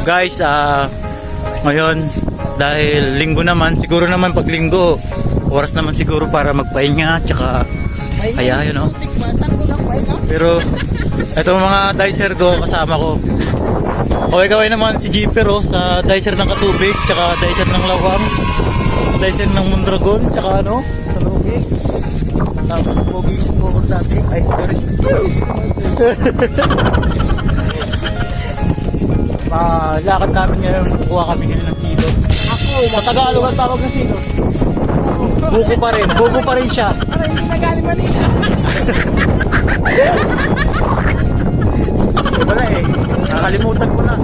Guys, ngayon dahil linggo naman, siguro naman pag linggo oras naman siguro para magpahinga, tsaka kaya yun, no? Pero ito mga dicer ko, kasama ko. Kaway-kaway naman si Jeeper, oh, sa dicer ng Katubig, tsaka dicer ng Lawang, dicer ng Mondragon, tsaka ano, sa Logi. Tapos pogi ko dati. Ay, sorry. Lakad namin ngayon, kukuha kami ngayon ng silo. Sa Tagalog ang tawag ng silo. Buko pa rin siya. Para hindi na galing Manila. Wala eh, nakalimutan ko na.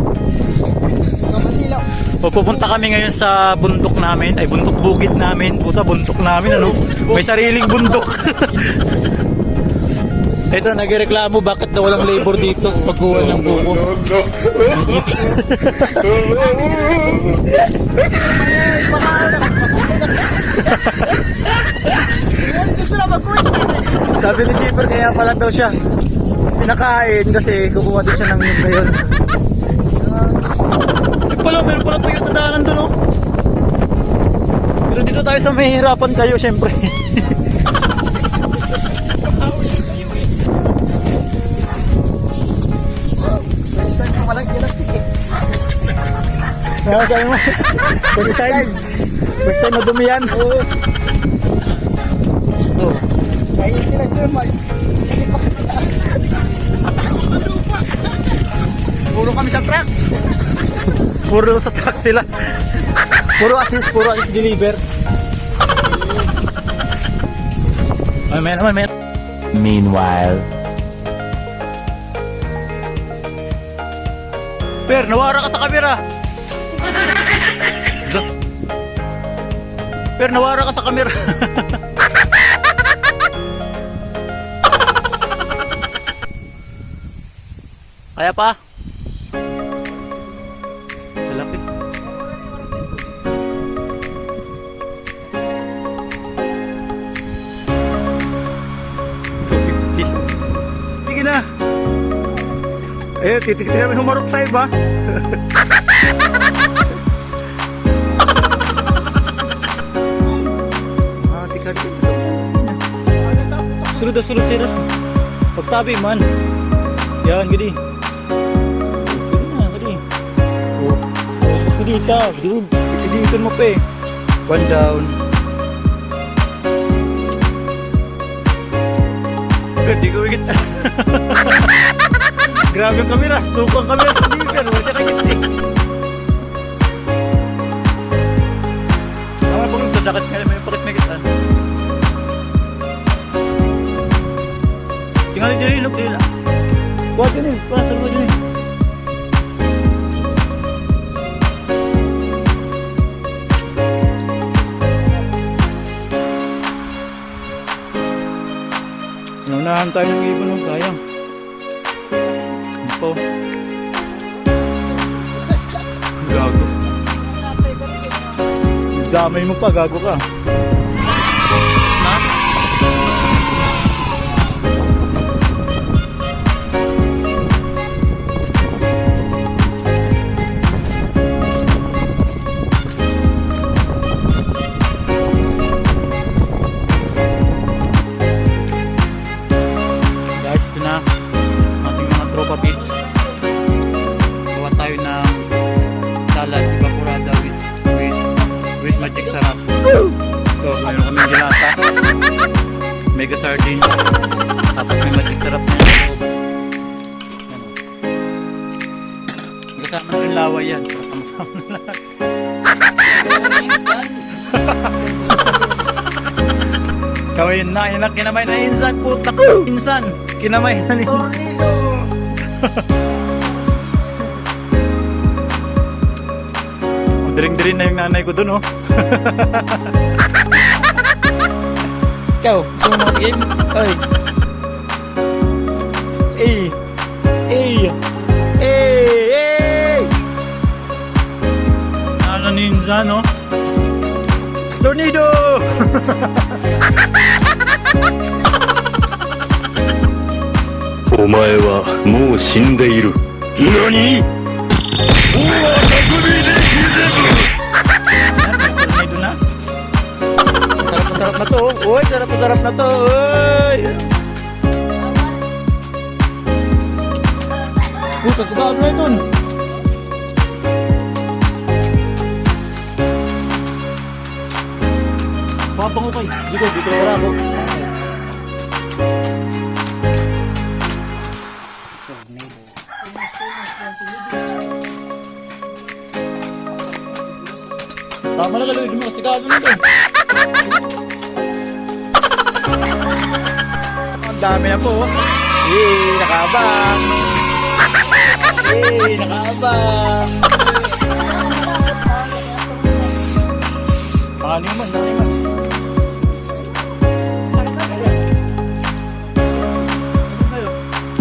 Sa Manila. Pupunta kami ngayon sa bundok namin, ay bundok bukid namin. Puta, bundok namin, ano? May sariling bundok. Ito, nagreklamo bakit daw walang labor dito sa pagkuha ng buko. Sabi ni Jeeper, kaya pala daw siya pinakain kasi kukuha din siya ng yun ngayon. Meron pala tuyo na daanan doon, oh. Pero dito tayo sa mahihirapan kayo, syempre. Sabi mo, first time madumi yan. Oo. Ito. Kaya hindi lang sir, Puro kami sa truck. Puro sa truck sila. Puro assist deliver. May naman. Meanwhile, Per, nawara ka sa kamera. Per, nawara ka sa kamera. Kaya pa? Malaki. Sige na. Titignan namin humarap sa iba. Sulod sir. Pagtabi man. Yan, gini. Gini. Gini ka. Gini mo pa eh. One down. Ganda ko wikit. Grabe ang kamera. Lupang kamera. Hindi ka. Wala siya kagitik. Tama po yung sasakit nga. May pakit may kitaan. Tingnan din rin. Lugdila. Kuha din eh. Pasal mo din eh. Naunahan tayo ng ibon ng kayang. Ano po? Gago. Damay mo pa, gago ka. Snap? Guys, ito na ating mga tropa pits. Gawa tayo ng salad evaporada with magic sarap. So, mayroon kaming gilata, mega sardines, tapos may magic sarap na yan. Kasama na rin laway yan. Kasama na lahat. Kawin na, yun ang kinamay na insan, putak insan. Kinamay na insan. Diring-diring na yung nanay ko dun, oh. Ikaw, gusto mo mag-game? Ay. Ano ninja, no? Tornado! お前はもう死んでいる。何？うわ Uy, sarap na sarap na to. Uy. Uy, kagkabaan na ito. Papangukay. Dito wala ako. Tama na galoy, dumakastigado na ito. Ang dami na po. Nakaabang. Nakaabang. Ano naman.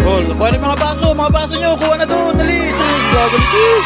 Roll, kuha na yung mga baso nyo, kuha na doon, dali, sus, gagawin sus.